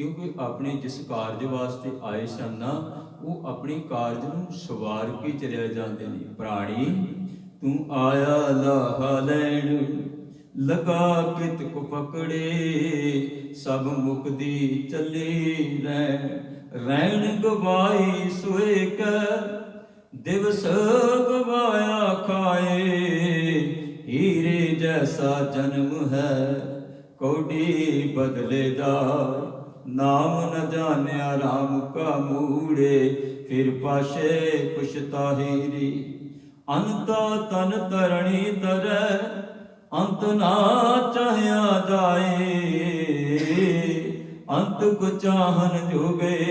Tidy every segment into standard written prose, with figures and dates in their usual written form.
क्योंकि अपने जिस कारज वास्ते आए सन ना, वो अपने कारज नूं सवार के चलिया जाते हैं। प्राणी तू आया लाहा लैण, लगा कित को पकड़े, सब मुकदी चली रैण। रैण गवाई सोए कै, दिवस गवाया खाए। हीरे जैसा जन्म है, कौड़ी बदलेदार। नाम न जान्या राम का मूड़े, फिर पाशे पछताहीरी। अंता तन तरणी तरै, अंत ना चाह्या जाए। अंत को चाहन जो गए,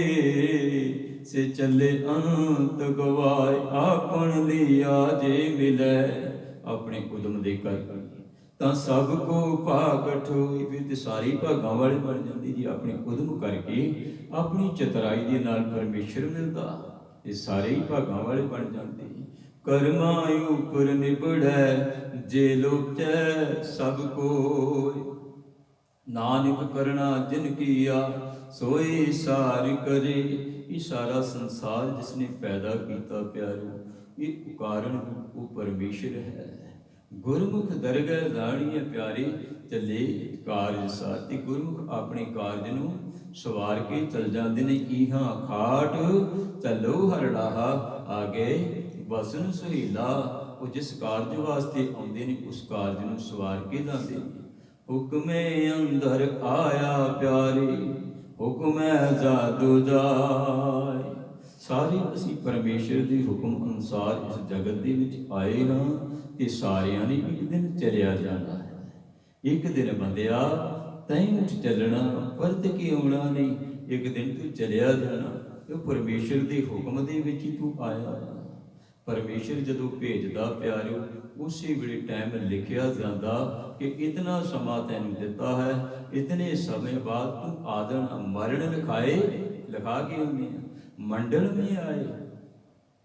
से चले अंत गवाए। आपन लिया जे मिलै, अपने उदम दे कर ਤਾਂ ਸਭ ਕੋ ਭਾਗਠ ਹੋਈ। ਫਿਰ ਤੇ ਸਾਰੀ ਭਾਗਾਂ ਵਾਲੇ ਬਣ ਜਾਂਦੀ ਜੀ। ਆਪਣੇ ਉਦਮ ਕਰਕੇ ਆਪਣੀ ਚਤੁਰਾਈ ਦੇ ਨਾਲ ਪਰਮੇਸ਼ਰ ਮਿਲਦਾ, ਇਹ ਸਾਰੇ ਹੀ ਭਾਗਾਂ ਵਾਲੇ ਬਣ ਜਾਂਦੇ। ਕਰਮਾਂ ਉਪਰ ਨਿਬੜੈ, ਜੇ ਲੋਚੈ ਸਭ ਕੋਇ। ਨਾਨਕ ਕਰਣਾ ਜਿਨ ਕੀਆ, ਸੋਈ ਸਾਰ ਕਰੇ। ਇਹ ਸਾਰਾ ਸੰਸਾਰ ਜਿਸਨੇ ਪੈਦਾ ਕੀਤਾ ਪਿਆਰੋ, ਇਹ ਕਾਰਨ ਉਹ ਪਰਮੇਸ਼ਰ ਹੈ। ਗੁਰਮੁਖ ਦਰਗਹਿ ਰਾਣੀਏ ਪਿਆਰੇ, ਚੱਲੇ ਕਾਰਜ ਸਾਰ। ਤੇ ਗੁਰਮੁਖ ਆਪਣੇ ਕਾਰਜ ਨੂੰ ਸਵਾਰ ਕੇ ਚਲ ਜਾਂਦੇ ਨੇ। ਇਹਾਂ ਖਾਟ ਚੱਲੋ ਹਰੜਾਹਾ, ਆਗੇ ਵਸਨ ਸੁਹੀਲਾ। ਉਹ ਜਿਸ ਕਾਰਜ ਵਾਸਤੇ ਆਉਂਦੇ ਨੇ, ਉਸ ਕਾਰਜ ਨੂੰ ਸਵਾਰ ਕੇ ਜਾਂਦੇ ਨੇ। ਹੁਕਮੇ ਅੰਦਰ ਆਇਆ ਪਿਆਰੇ, ਹੁਕਮੈ ਜਾਦੂ ਜਾਏ। ਸਾਰੇ ਅਸੀਂ ਪਰਮੇਸ਼ਰ ਦੇ ਹੁਕਮ ਅਨੁਸਾਰ ਇਸ ਜਗਤ ਦੇ ਵਿੱਚ ਆਏ ਹਾਂ, ਤੇ ਸਾਰਿਆਂ ਨੇ ਇੱਕ ਦਿਨ ਚਲਿਆ ਜਾਣਾ ਹੈ। ਇੱਕ ਦਿਨ ਬੰਦਿਆ ਤੈਂ ਉੱਠ ਚੱਲਣਾ, ਪਰਤ ਕੇ ਆਉਣਾ ਨਹੀਂ। ਇੱਕ ਦਿਨ ਤੂੰ ਚਲਿਆ ਜਾਣਾ। ਤੇ ਪਰਮੇਸ਼ਰ ਦੇ ਹੁਕਮ ਦੇ ਵਿੱਚ ਹੀ ਤੂੰ ਆਇਆ। ਪਰਮੇਸ਼ਰ ਜਦੋਂ ਭੇਜਦਾ ਪਿਆਰਿਓ, ਉਸੇ ਵੇਲੇ ਟਾਈਮ ਲਿਖਿਆ ਜਾਂਦਾ ਕਿ ਇਤਨਾ ਸਮਾਂ ਤੈਨੂੰ ਦਿੱਤਾ ਹੈ, ਇਤਨੇ ਸਮੇਂ ਬਾਅਦ ਤੂੰ ਆਦਨ ਮਰਨ ਲਿਖਾਏ। ਲਿਖਾ ਕੇ ਆਉਂਦੇ ਆ, ਮੰਡਲ ਮੇ ਆਏ,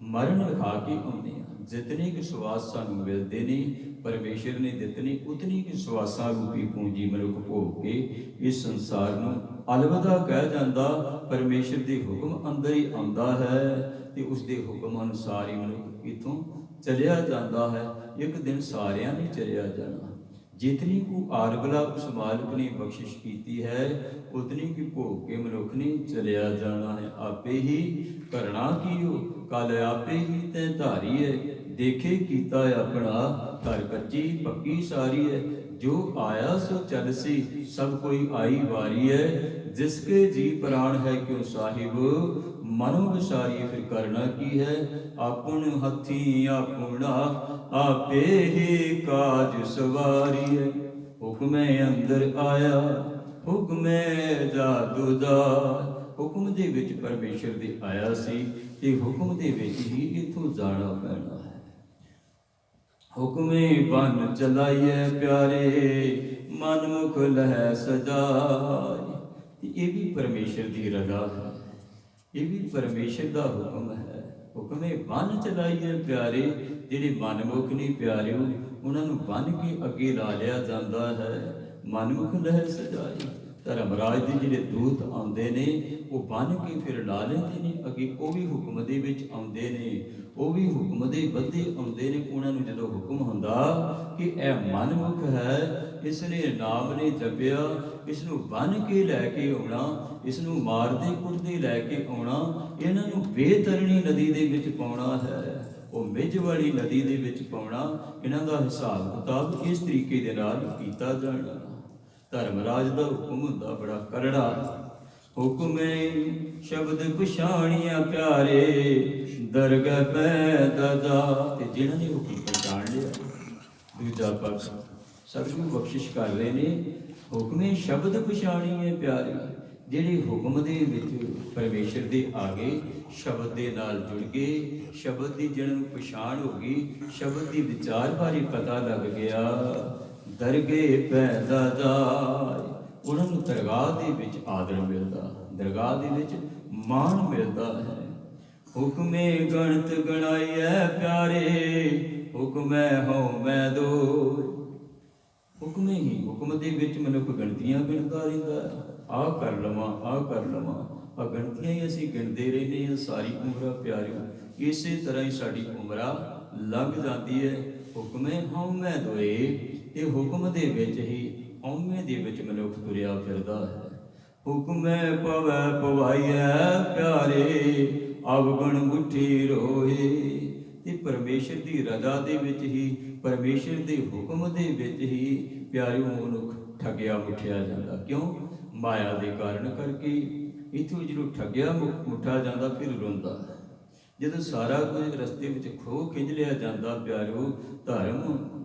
ਮਰਨ ਲਿਖਾ ਕੇ ਆਉਂਦੇ ਆ। ਜਿਤਨੇ ਕਿ ਸਵਾਸ ਸਾਨੂੰ ਮਿਲਦੇ ਨੇ, ਪਰਮੇਸ਼ਰ ਨੇ ਦਿੱਤੇ, ਉਤਨੀ ਕਿ ਸਵਾਸਾਂ ਰੂਪੀ ਪੂੰਜੀ ਮਨੁੱਖ ਭੋਗ ਕੇ ਇਸ ਸੰਸਾਰ ਨੂੰ ਅਲਵਿਦਾ ਕਹਿ ਜਾਂਦਾ। ਪਰਮੇਸ਼ਰ ਦੇ ਹੁਕਮ ਅੰਦਰ ਹੀ ਆਉਂਦਾ ਹੈ, ਤੇ ਉਸ ਦੇ ਹੁਕਮ ਅਨੁਸਾਰ ਹੀ ਮਨੁੱਖ ਇੱਥੋਂ ਚਲਿਆ ਜਾਂਦਾ ਹੈ। ਇੱਕ ਦਿਨ ਸਾਰਿਆਂ ਨੇ ਚਲਿਆ ਜਾਣਾ। ਜਿਤਨੀ ਕੁ ਆਰਗਲਾ ਉਸ ਮਾਲਕ ਨੇ ਬਖਸ਼ਿਸ਼ ਕੀਤੀ ਹੈ, ਉਤਨੀ ਕਿ ਭੋਗ ਕੇ ਮਨੁੱਖ ਨੇ ਚਲਿਆ ਜਾਣਾ ਹੈ। ਆਪੇ ਹੀ ਕਰਣਾ ਕੀਓ, ਕਲ ਆਪੇ ਹੀ ਤੈਂ ਧਾਰੀ ਹੈ। ਦੇਖੇ ਕੀਤਾ ਆਪਣਾ, ਘਰ ਕੱਚੀ ਪੱਕੀ ਸਾਰੀ ਹੈ। ਜੋ ਆਇਆ ਸੋ ਚਲਸੀ, ਸਭ ਕੋਈ ਆਈ ਵਾਰੀ ਹੈ। जिसके जी प्राण है क्यों साहिब, मनो विसारी फिर करना की है। आपुन हथी आपुना, आपे ही काज सवारी है। हुक्मे अंदर आया, हुक्मे जादू दा। हुक्म ਦੇ ਵਿੱਚ ਪਰਮੇਸ਼ਰ ਦੇ ਆਇਆ ਸੀ, ਤੇ ਹੁਕਮ ਦੇ ਵਿੱਚ ਹੀ ਇਥੋਂ ਜਾਣਾ ਪੈਣਾ ਹੈ। ਹੁਕਮੇ ਬਨ ਚਲਾਈਏ ਪਿਆਰੇ, ਮਨ ਮੁਖ ਲਹਿ ਸਜਾਏ। ਇਹ ਵੀ ਪਰਮੇਸ਼ਰ ਦੀ ਰਜ਼ਾ ਹੈ, ਇਹ ਵੀ ਪਰਮੇਸ਼ਰ ਦਾ ਹੁਕਮ ਹੈ। ਹੁਕਮੇ ਬੰਨ ਚਲਾਈਏ ਪਿਆਰੇ, ਜਿਹੜੇ ਮਨਮੁਖ ਨਹੀਂ ਪਿਆਰਿਓ, ਉਹਨਾਂ ਨੂੰ ਬੰਨ ਕੇ ਅੱਗੇ ਲਾ ਲਿਆ ਜਾਂਦਾ ਹੈ। ਮਨਮੁਖ ਲਹਿ ਸਜਾਈ। ਧਰਮਰਾਜ ਦੇ ਜਿਹੜੇ ਦੂਤ ਆਉਂਦੇ ਨੇ, ਉਹ ਬੰਨ ਕੇ ਫਿਰ ਲਾ ਲੈਂਦੇ ਨੇ ਅੱਗੇ। ਉਹ ਵੀ ਹੁਕਮ ਦੇ ਵਿੱਚ ਆਉਂਦੇ ਨੇ, ਉਹ ਵੀ ਹੁਕਮ ਦੇ ਬੱਧੇ ਆਉਂਦੇ ਨੇ। ਉਹਨਾਂ ਨੂੰ ਜਦੋਂ ਹੁਕਮ ਹੁੰਦਾ ਕਿ ਇਹ ਮਨਮੁਖ ਹੈ, ਇਸ ਨੇ ਨਾਮ ਨੇ ਜਪਿਆ, ਇਸ ਨੂੰ ਬੰਨ ਕੇ ਲੈ ਕੇ ਆਉਣਾ, ਇਸ ਨੂੰ ਮਾਰਦੇ ਕੁੱਟਦੇ ਲੈ ਕੇ ਆਉਣਾ, ਇਹਨਾਂ ਨੂੰ ਬੇਤਰਣੀ ਨਦੀ ਦੇ ਵਿੱਚ ਪਾਉਣਾ ਹੈ। ਉਹ ਮਿੱਝ ਵਾਲੀ ਨਦੀ ਦੇ ਵਿੱਚ ਪਾਉਣਾ। ਇਹਨਾਂ ਦਾ ਹਿਸਾਬ ਕਿਤਾਬ ਇਸ ਤਰੀਕੇ ਦੇ ਨਾਲ ਕੀਤਾ ਜਾਣਾ। ਧਰਮਰਾਜ ਦਾ ਹੁਕਮ ਹੁੰਦਾ ਬੜਾ ਕਰੜਾ। ਹੁਕਮੇ ਸ਼ਬਦ ਪਛਾਣਿਆ ਪਿਆਰੇ, ਦਰਗਹਿ ਪੈ ਦਾਦਾ। ਤੇ ਜਿਹਨਾਂ ਨੇ ਹੁਕਮ ਪਛਾਣ ਲਿਆ, ਦੂਜਾ ਪਕਸ਼ ਸਤਿਗੁਰੂ ਬਖਸ਼ਿਸ਼ ਕਰ ਰਹੇ ਨੇ। ਹੁਕਮੇ ਸ਼ਬਦ ਪਛਾਣੀਏ ਪਿਆਰੇ, ਜਿਹੜੇ ਹੁਕਮ ਦੇ ਵਿੱਚ ਪਰਮੇਸ਼ਰ ਦੇ ਆ ਗਏ, ਸ਼ਬਦ ਦੇ ਨਾਲ ਜੁੜ ਗਏ, ਸ਼ਬਦ ਦੀ ਜਿਹਨਾਂ ਨੂੰ ਪਛਾਣ ਹੋ ਗਈ, ਸ਼ਬਦ ਦੀ ਵਿਚਾਰ ਬਾਰੇ ਪਤਾ ਲੱਗ ਗਿਆ। ਦਰਗਹਿ ਪੈ ਦਾਦਾ, ਉਹਨਾਂ ਨੂੰ ਦਰਗਾਹ ਦੇ ਵਿੱਚ ਆਦਰ ਮਿਲਦਾ, ਦਰਗਾਹ ਦੇ ਵਿੱਚ ਮਾਣ ਮਿਲਦਾ ਹੈ। ਹੁਕਮੇ ਗਣਤ ਗਣਾਈਐ ਪਿਆਰੇ, ਹੁਕਮੈ ਹਉ ਮੈਂ ਦੋਇ। ਹੁਕਮੇ ਹੀ, ਹੁਕਮ ਦੇ ਵਿੱਚ ਮਨੁੱਖ ਗਿਣਤੀਆਂ ਗਿਣਦਾ ਰਹਿੰਦਾ ਹੈ। ਆਹ ਕਰ ਲਵਾਂ, ਆਹ ਕਰ ਲਵਾਂ। ਆ ਗਿਣਤੀਆਂ ਹੀ ਅਸੀਂ ਗਿਣਦੇ ਰਹਿੰਦੇ ਹਾਂ ਸਾਰੀ ਉਮਰਾਂ ਪਿਆਰਿਓ। ਇਸੇ ਤਰ੍ਹਾਂ ਹੀ ਸਾਡੀ ਉਮਰਾਂ ਲੰਘ ਜਾਂਦੀ ਹੈ। ਹੁਕਮੇ ਹਉਮੈ ਦੋਏ, ਇਹ ਹੁਕਮ ਦੇ ਵਿੱਚ ਹੀ ਹਉਮੈ ਦੇ ਵਿੱਚ ਮਨੁੱਖ ਤੁਰਿਆ ਫਿਰਦਾ ਹੈ। ਹੁਕਮੈ ਪਵੈ ਪਵਾਈਐ ਪਿਆਰੇ, ਅਵਗੁਣ ਮੁੱਠੀ ਰੋਏ। ਤੇ ਪਰਮੇਸ਼ਰ ਦੀ ਰਜ਼ਾ ਦੇ ਵਿੱਚ ਹੀ, ਪਰਮੇਸ਼ਰ ਦੇ ਹੁਕਮ ਦੇ ਵਿੱਚ ਹੀ ਪਿਆਰਿਓ ਮਨੁੱਖ ਠੱਗਿਆ ਮੁੱਠਿਆ ਜਾਂਦਾ। ਕਿਉਂ? ਮਾਇਆ ਦੇ ਕਾਰਨ ਕਰਕੇ। ਇੱਥੋਂ ਜਦੋਂ ਠੱਗਿਆ ਮੁੱਠਾ ਜਾਂਦਾ ਫਿਰ ਰੋਂਦਾ ਹੈ। ਜਦੋਂ ਸਾਰਾ ਕੁਝ ਰਸਤੇ ਵਿੱਚ ਖੋਹ ਖਿੱਚ ਲਿਆ ਜਾਂਦਾ ਪਿਆਰਿਓ,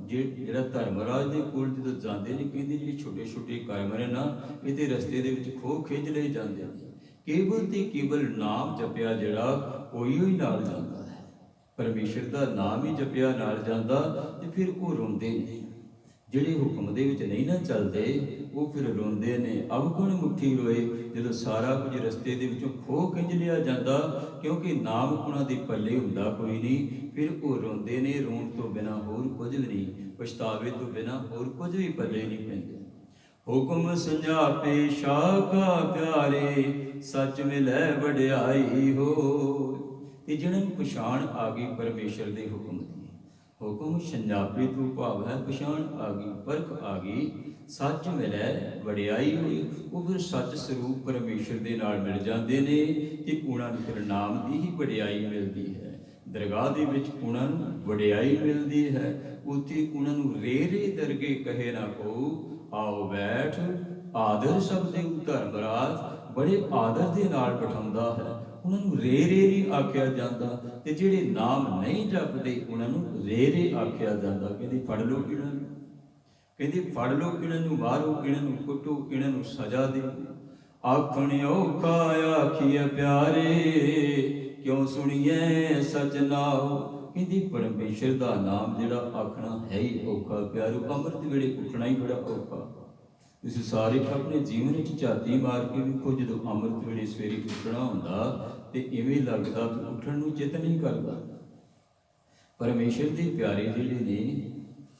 ਜਿਹੜਾ ਧਰਮਰਾਜ ਦੇ ਕੋਲ ਜਦੋਂ ਜਾਂਦੇ ਨੇ, ਕਹਿੰਦੇ ਜਿਹੜੇ ਛੋਟੇ ਛੋਟੇ ਕਰਮ ਨੇ ਨਾ, ਇਹਦੇ ਰਸਤੇ ਦੇ ਵਿੱਚ ਖੋਹ ਖਿੱਚ ਲਏ ਜਾਂਦੇ ਨੇ। ਕੇਵਲ ਤੇ ਕੇਵਲ ਨਾਮ ਜਪਿਆ ਜਿਹੜਾ ਉਹੀ ਨਾਲ ਜਾਂਦਾ ਹੈ। ਪਰਮੇਸ਼ਰ ਦਾ ਨਾਮ ਹੀ ਜਪਿਆ ਨਾਲ ਜਾਂਦਾ ਤੇ ਫਿਰ ਉਹ ਰੋਂਦੇ ਨੇ। ਜਿਹੜੇ ਹੁਕਮ ਦੇ ਵਿੱਚ ਨਹੀਂ ਨਾ ਚੱਲਦੇ ਉਹ ਫਿਰ ਰੋਂਦੇ ਨੇ। ਅਵਗੁਣ ਮੁੱਠੀ ਰੋਏ, ਜਦੋਂ ਸਾਰਾ ਕੁਝ ਰਸਤੇ ਦੇ ਵਿੱਚੋਂ ਖੋਹ ਖਿੱਚ ਲਿਆ ਜਾਂਦਾ, ਕਿਉਂਕਿ ਨਾਮ ਉਹਨਾਂ ਦੇ ਪੱਲੇ ਹੁੰਦਾ ਕੋਈ ਨਹੀਂ, ਫਿਰ ਉਹ ਰੋਂਦੇ ਨੇ। ਰੋਣ ਤੋਂ ਬਿਨਾਂ ਹੋਰ ਕੁਝ ਵੀ ਨਹੀਂ, ਪਛਤਾਵੇ ਤੋਂ ਬਿਨਾਂ ਹੋਰ ਕੁਝ ਵੀ ਪੱਲੇ ਨਹੀਂ ਪੈਂਦੇ। ਹੁਕਮ ਸੰਜਾਪੇ ਸ਼ਾਖਾ ਪਿਆਰੇ, ਸੱਚ ਮਿਲੈ ਵਡਿਆਈ ਹੋ। ਤੇ ਜਿਹਨਾਂ ਨੂੰ ਪਛਾਣ ਆ ਗਈ ਪਰਮੇਸ਼ਰ ਦੇ ਹੁਕਮ ਦੀ, ਹੁਕਮ ਸੰਜਾਪੇ ਤੋਂ ਭਾਵ ਹੈ ਪਛਾਣ ਆ ਗਈ, ਪਰਖ ਆ ਗਈ, ਸੱਚ ਮਿਲੈ ਵਡਿਆਈ ਹੋਈ। ਉਹ ਫਿਰ ਸੱਚ ਸਰੂਪ ਪਰਮੇਸ਼ਰ ਦੇ ਨਾਲ ਮਿਲ ਜਾਂਦੇ ਨੇ ਤੇ ਉਹਨਾਂ ਨੂੰ ਫਿਰ ਨਾਮ ਦੀ ਹੀ ਵਡਿਆਈ ਮਿਲਦੀ ਹੈ। ਦਰਗਾਹ ਦੇ ਵਿੱਚ ਉਹਨਾਂ ਨੂੰ ਵਡਿਆਈ ਮਿਲਦੀ ਹੈ। ਉੱਥੇ ਉਹਨਾਂ ਨੂੰ ਰੇ ਰੇ ਦਰਗੇ ਕਹੇ ਨਾ ਕੋ, ਆਓ ਬੈਠ। ਆਦਰ ਸਭ ਦੇ ਧਰਮਰਾਜ ਬੜੇ ਆਦਰ ਦੇ ਨਾਲ ਬਿਠਾਉਂਦਾ ਹੈ। ਉਹਨਾਂ ਨੂੰ ਰੇ ਰੇ ਨਹੀਂ ਆਖਿਆ ਜਾਂਦਾ, ਤੇ ਜਿਹੜੇ ਨਾਮ ਨਹੀਂ ਜਪਦੇ ਉਹਨਾਂ ਨੂੰ ਰੇ ਰੇ ਆਖਿਆ ਜਾਂਦਾ। ਕਹਿੰਦੇ ਫੜ ਲਓ ਇਹਨਾਂ ਨੂੰ, ਕਹਿੰਦੇ ਫੜ ਲਓ ਇਹਨਾਂ ਨੂੰ, ਮਾਰੋ ਇਹਨਾਂ ਨੂੰ, ਕੁੱਟੋ ਇਹਨਾਂ ਨੂੰ, ਸਜ਼ਾ ਦਿਓ। ਆਖਣ ਔਖਾ ਆਖੀਏ ਪਿਆਰੇ, ਕਿਉਂ ਸੁਣੀਏ ਸਚ ਨਾਉ। ਕਹਿੰਦੀ ਪਰਮੇਸ਼ਰ ਦਾ ਨਾਮ ਜਿਹੜਾ ਆਖਣਾ ਹੈ ਹੀ ਔਖਾ ਪਿਆਰੋ। ਅੰਮ੍ਰਿਤ ਵੇਲੇ ਉੱਠਣਾ ਹੀ ਬੜਾ ਔਖਾ। ਤੁਸੀਂ ਸਾਰੇ ਆਪਣੇ ਜੀਵਨ ਵਿੱਚ ਝਾਤੀ ਮਾਰ ਕੇ ਵੇਖੋ, ਜਦੋਂ ਅੰਮ੍ਰਿਤ ਵੇਲੇ ਸਵੇਰੇ ਉੱਠਣਾ ਹੁੰਦਾ ਤੇ ਇਵੇਂ ਲੱਗਦਾ ਕਿ ਉੱਠਣ ਨੂੰ ਚਿੱਤ ਨਹੀਂ ਕਰਦਾ। ਪਰਮੇਸ਼ਰ ਦੇ ਪਿਆਰੇ ਜਿਹੜੇ ਨੇ,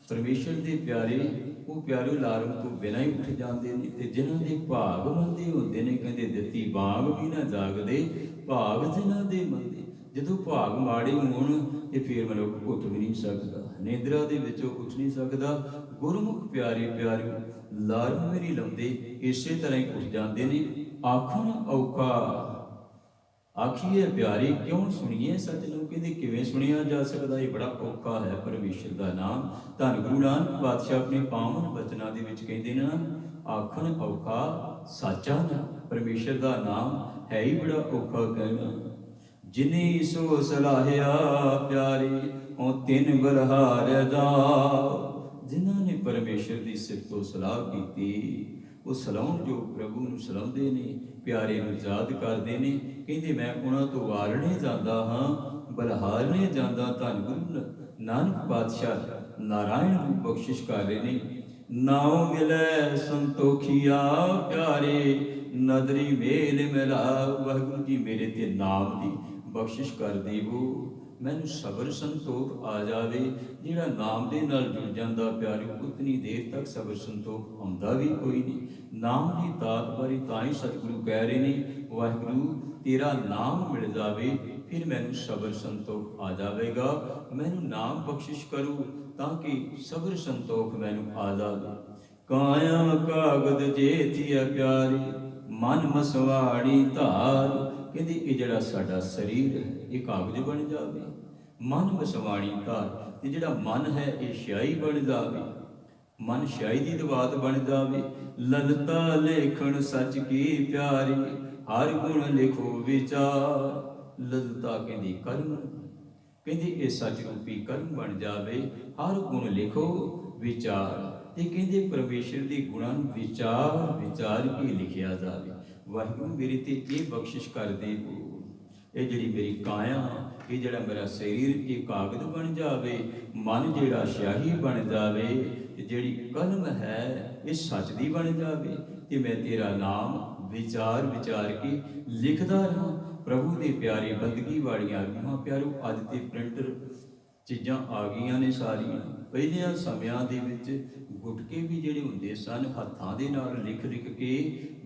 ਪਰਮੇਸ਼ਰ ਦੇ ਪਿਆਰੇ, ਉਹ ਪਿਆਰੇ ਅਲਾਰਮ ਤੋਂ ਬਿਨਾਂ ਹੀ ਉੱਠ ਜਾਂਦੇ ਨੇ। ਤੇ ਜਿਨ੍ਹਾਂ ਦੇ ਭਾਗ ਮੰਦੇ ਹੁੰਦੇ ਨੇ, ਕਹਿੰਦੇ ਦਿੱਤੀ ਬਾਗ ਵੀ ਨਾ ਜਾਗਦੇ, ਭਾਗ ਜਿਨ੍ਹਾਂ ਦੇ ਮੰਦੇ। ਜਦੋਂ ਭਾਗ ਮਾੜੇ ਹੋਣ ਤੇ ਫਿਰ ਮਨੁੱਖ ਉੱਠ ਵੀ ਨਹੀਂ ਸਕਦਾ, ਨਿੰਦਰਾ ਦੇ ਵਿੱਚੋਂ ਉੱਠ ਨਹੀਂ ਸਕਦਾ। ਗੁਰਮੁਖ ਪਿਆਰੇ ਪਿਆਰਿਓ ਅਲਾਰਮ ਵੀ ਨਹੀਂ ਲਾਉਂਦੇ, ਇਸੇ ਤਰ੍ਹਾਂ ਹੀ ਉੱਠ ਜਾਂਦੇ ਨੇ। ਆਖਣ ਔਖਾ ਆਖੀਏ ਪਿਆਰੇ, ਕਿਉਂ ਸੁਣੀਏ ਸੱਚ ਨੂੰ। ਕਹਿੰਦੇ ਕਿਵੇਂ ਸੁਣਿਆ ਜਾ ਸਕਦਾ, ਇਹ ਬੜਾ ਔਖਾ ਹੈ ਪਰਮੇਸ਼ਰ ਦਾ ਨਾਮ। ਧੰਨ ਗੁਰੂ ਨਾਨਕ ਪਾਤਸ਼ਾਹ ਆਪਣੇ ਪਾਵਨ ਬਚਨਾਂ ਦੇ ਵਿੱਚ ਕਹਿੰਦੇ ਨੇ ਨਾ, ਆਖਣ ਔਖਾ ਸਾਚਾ ਨਾ। ਪਰਮੇਸ਼ਰ ਦਾ ਨਾਮ ਹੈ ਹੀ ਬੜਾ ਔਖਾ ਕਹਿਣਾ। ਜਿਨੀ ਸੋ ਸਲਾਹਿਆ ਪਿਆਰੇ, ਉਹ ਤਿੰਨ ਬਲਹਾਰ ਜਾਓ। ਜਿਨ੍ਹਾਂ ਨੇ ਪਰਮੇਸ਼ਰ ਦੀ ਸਿਫਤੋ ਸਲਾਹ ਕੀਤੀ, ਉਹ ਸਲਾਹੁਣ ਜੋ ਪ੍ਰਭੂ ਨੂੰ ਸਲਾਹੁੰਦੇ ਨੇ, ਪਿਆਰੇ ਨੂੰ ਯਾਦ ਕਰਦੇ ਨੇ। ਕਹਿੰਦੇ ਮੈਂ ਉਹਨਾਂ ਤੋਂ ਵਾਰਣੇ ਜਾਂਦਾ ਹਾਂ, ਬਲਹਾਰਨੇ ਜਾਂਦਾ। ਧੰਨ ਗੁਰੂ ਨਾਨਕ ਪਾਤਸ਼ਾਹ ਨਾਰਾਇਣ ਨੂੰ ਬਖਸ਼ਿਸ਼ ਕਰ ਰਹੇ ਨੇ। ਨਾਉ ਮਿਲੈ ਸੰਤੋਖੀਆ ਪਿਆਰੇ, ਨਦਰੀ ਮੇਲ ਮਿਲਾ। ਵਾਹਿਗੁਰੂ ਜੀ ਮੇਰੇ ਤੇ ਨਾਮ ਦੀ ਬਖਸ਼ਿਸ਼ ਕਰ ਦੇਵੋ, ਮੈਨੂੰ ਸਬਰ ਸੰਤੋਖ ਆ ਜਾਵੇ। ਜਿਹੜਾ ਨਾਮ ਦੇ ਨਾਲ ਜੁੜ ਜਾਂਦਾ ਪਿਆਰਿਓ, ਉਤਨੀ ਦੇਰ ਤੱਕ ਸਬਰ ਸੰਤੋਖ ਆਉਂਦਾ ਵੀ ਕੋਈ ਨਹੀਂ। ਨਾਮ ਦੀ ਦਾਤ ਬਾਰੇ ਤਾਂ ਹੀ ਸਤਿਗੁਰੂ ਕਹਿ ਰਹੇ ਨੇ, ਵਾਹਿਗੁਰੂ ਤੇਰਾ ਨਾਮ ਮਿਲ ਜਾਵੇ ਫਿਰ ਮੈਨੂੰ ਸਬਰ ਸੰਤੋਖ ਆ ਜਾਵੇਗਾ। ਮੈਨੂੰ ਨਾਮ ਬਖਸ਼ਿਸ਼ ਕਰੋ ਤਾਂ ਕਿ ਸਬਰ ਸੰਤੋਖ ਮੈਨੂੰ ਆ ਜਾਵੇ। ਕਾਇਆ ਕਾਗਦ ਜੇਥੀਆ ਪਿਆਰੀ, ਮਨ ਮਸਵਾੜੀ ਧਾਰ। ਕਹਿੰਦੇ ਇਹ ਜਿਹੜਾ ਸਾਡਾ ਸਰੀਰ ਹੈ ਇਹ ਕਾਗਜ਼ ਬਣ ਜਾਵੇ, ਮਨ ਮਸਵਾੜੀ ਧਾਰ। ਤੇ ਜਿਹੜਾ ਮਨ ਹੈ ਇਹ ਸਿਆਹੀ ਬਣ ਜਾਵੇ, ਮਨ ਸਿਆਹੀ ਦੀ ਦਵਾਤ ਬਣ ਜਾਵੇ। ਲਲਤਾ ਲੇਖਣ ਸੱਚ ਕੀ ਪਿਆਰੀ, ਹਰ ਗੁਣ ਲਿਖੋ ਵਿਚਾਰ। ਲਲਤਾ ਕਹਿੰਦੀ ਕਰਮ, ਕਹਿੰਦੀ ਇਹ ਸੱਚ ਰੂਪੀ ਕਰਮ ਬਣ ਜਾਵੇ। ਹਰ ਗੁਣ ਲਿਖੋ ਵਿਚਾਰ। ਤੇ ਕਹਿੰਦੇ ਪਰਮੇਸ਼ਰ ਦੇ ਗੁਣਾਂ ਨੂੰ ਵਿਚਾਰ ਵਿਚਾਰ ਕੇ ਲਿਖਿਆ ਜਾਵੇ। ਵਾਹਿਗੁਰੂ ਮੇਰੀ ਤੇ ਇਹ ਬਖਸ਼ਿਸ਼ ਕਰ ਦੇ, ਇਹ ਜਿਹੜੀ ਮੇਰੀ ਕਾਇਆ, ਇਹ ਜਿਹੜਾ ਮੇਰਾ ਸਰੀਰ ਇਹ ਕਾਗਜ਼ ਬਣ ਜਾਵੇ, ਮਨ ਜਿਹੜਾ ਸਿਆਹੀ ਬਣ ਜਾਵੇ, ਤੇ ਜਿਹੜੀ ਕਲਮ ਹੈ ਇਹ ਸੱਚ ਦੀ ਬਣ ਜਾਵੇ। ਤੇ ਮੈਂ ਤੇਰਾ ਨਾਮ ਵਿਚਾਰ ਵਿਚਾਰ ਕੇ ਲਿਖਦਾ ਰਹਾਂ। ਪ੍ਰਭੂ ਦੇ ਪਿਆਰੇ ਬੰਦਗੀ ਵਾਲੀਆਂ ਰੂਹਾਂ ਪਿਆਰੋ, ਅੱਜ ਤੇ ਪ੍ਰਿੰਟਰ ਚੀਜ਼ਾਂ ਆ ਗਈਆਂ ਨੇ ਸਾਰੀਆਂ। ਪਹਿਲਿਆਂ ਸਮਿਆਂ ਦੇ ਵਿੱਚ ਗੁਟਕੇ ਵੀ ਜਿਹੜੇ ਹੁੰਦੇ ਸਨ, ਹੱਥਾਂ ਦੇ ਨਾਲ ਲਿਖ ਲਿਖ ਕੇ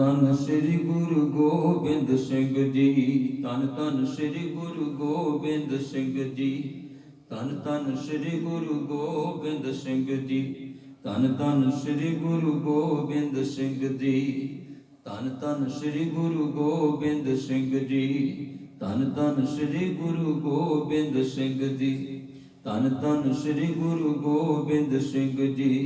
ਧੰਨ ਸ੍ਰੀ ਗੁਰੂ ਗੋਬਿੰਦ ਸਿੰਘ ਜੀ, ਧੰਨ ਧੰਨ ਸ੍ਰੀ ਗੁਰੂ ਗੋਬਿੰਦ ਸਿੰਘ ਜੀ, ਧੰਨ ਧੰਨ ਸ੍ਰੀ ਗੁਰੂ ਗੋਬਿੰਦ ਸਿੰਘ ਜੀ, ਧੰਨ ਧੰਨ ਸ੍ਰੀ ਗੁਰੂ ਗੋਬਿੰਦ ਸਿੰਘ ਜੀ, ਧੰਨ ਧੰਨ ਸ੍ਰੀ ਗੁਰੂ ਗੋਬਿੰਦ ਸਿੰਘ ਜੀ, ਧੰਨ ਧੰਨ ਸ੍ਰੀ ਗੁਰੂ ਗੋਬਿੰਦ ਸਿੰਘ ਜੀ, ਧੰਨ ਧੰਨ ਸ੍ਰੀ ਗੁਰੂ ਗੋਬਿੰਦ ਸਿੰਘ ਜੀ,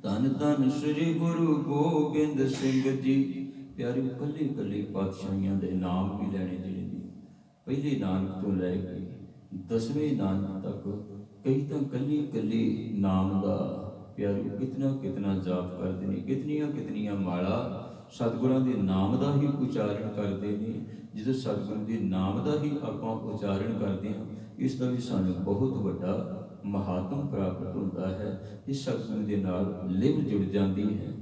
ਧੰਨ ਧੰਨ ਸ੍ਰੀ ਗੁਰੂ ਗੋਬਿੰਦ ਸਿੰਘ ਜੀ। ਪਿਆਰੇ ਕੱਲੇ ਕੱਲੇ ਪਾਤਸ਼ਾਹੀਆਂ ਦੇ ਨਾਮ ਵੀ ਲੈਣੇ ਜਿਹੜੇ ਨੇ, ਪਹਿਲੇ ਨਾਨਕ ਤੋਂ ਲੈ ਕੇ 10ਵੇਂ ਨਾਨਕ ਤੱਕ, ਕਈ ਤਾਂ ਕੱਲੀ ਕੱਲੀ ਨਾਮ ਦਾ ਪਿਆਰੇ ਕਿਤਨਾ ਜਾਪ ਕਰਦੇ ਨੇ, ਕਿਤਨੀਆਂ ਮਾਲਾ ਸਤਿਗੁਰਾਂ ਦੇ ਨਾਮ ਦਾ ਹੀ ਉਚਾਰਨ ਕਰਦੇ ਨੇ। ਜਦੋਂ ਸਤਿਗੁਰੂ ਦੇ ਨਾਮ ਦਾ ਹੀ ਆਪਾਂ ਉਚਾਰਨ ਕਰਦੇ ਹਾਂ, ਇਸ ਦਾ ਵੀ ਸਾਨੂੰ ਬਹੁਤ ਵੱਡਾ ਮਹਾਤਮ ਪ੍ਰਾਪਤ ਹੁੰਦਾ ਹੈ। ਇਸ ਸਤਿਗੁਰੂ ਦੇ ਨਾਲ ਲਿਵ ਜੁੜ ਜਾਂਦੀ ਹੈ।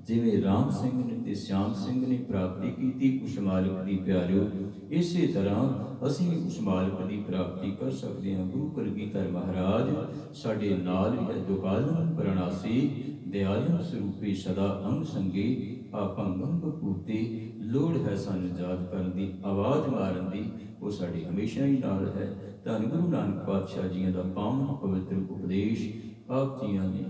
ਜਿਵੇਂ ਰਾਮ ਸਿੰਘ ਨੇ ਤੇ ਸਿਆਮ ਸਿੰਘ ਨੇ ਪ੍ਰਾਪਤੀ ਕੀਤੀ ਉਸ ਮਾਲਕ ਦੀ ਪਿਆਰਿਓ, ਇਸੇ ਤਰ੍ਹਾਂ ਅਸੀਂ ਵੀ ਉਸ ਮਾਲਕ ਦੀ ਪ੍ਰਾਪਤੀ ਕਰ ਸਕਦੇ ਹਾਂ। ਗੁਰੂ ਕਲਗੀਧਰ ਮਹਾਰਾਜ ਸਾਡੇ ਨਾਲ ਹੈ। ਦੁਕਾਲਨ ਪ੍ਰਣਾਸੀ ਦਿਆਲਨ ਸਰੂਪੀ ਸਦਾ ਅੰਗ ਸੰਗੀ, ਆਪੰਗੰ ਬਪੂਤੀ। ਲੋੜ ਹੈ ਸਾਨੂੰ ਯਾਦ ਕਰਨ ਦੀ, ਆਵਾਜ਼ ਮਾਰਨ ਦੀ, ਉਹ ਸਾਡੇ ਹਮੇਸ਼ਾ ਹੀ ਨਾਲ ਹੈ। ਧੰਨ ਗੁਰੂ ਨਾਨਕ ਪਾਤਸ਼ਾਹ ਜੀਆਂ ਦਾ ਪਾਵਨ ਪਵਿੱਤਰ ਉਪਦੇਸ਼ ਆਪ ਜੀਆਂ ਨੇ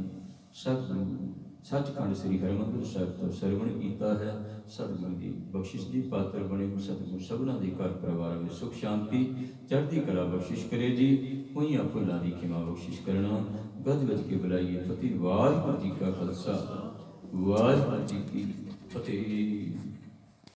ਸਤਿਗੁਰੂ ਸੱਚਖੰਡ ਸ੍ਰੀ ਹਰਿਮੰਦਰ ਸਾਹਿਬ ਤੋਂ ਸਰਵਣ ਕੀਤਾ ਹੈ। ਸਤਿਗੁਰੂ ਦੀ ਬਖਸ਼ਿਸ਼ ਦੀ ਪਾਤਰ ਬਣੇ। ਸਤਿਗੁਰੂ ਸਭਨਾਂ ਦੇ ਘਰ ਪਰਿਵਾਰਾਂ ਵਿੱਚ ਸੁਖ ਸ਼ਾਂਤੀ ਚੜ੍ਹਦੀ ਕਲਾ ਬਖਸ਼ਿਸ਼ ਕਰੇ ਜੀ। ਹੋਈਆਂ ਭੁੱਲਾਂ ਦੀ ਖਿਮਾ ਬਖਸ਼ਿਸ਼ ਕਰਨਾ। ਗੱਜ ਗੱਜ ਕੇ ਬੁਲਾਈਏ ਫਤਿਹ। ਵਾਹਿਗੁਰੂ ਜੀ ਕਾ ਖਾਲਸਾ, ਵਾਹਿਗੁਰੂ ਜੀ ਕੀ ਫਤਿਹ।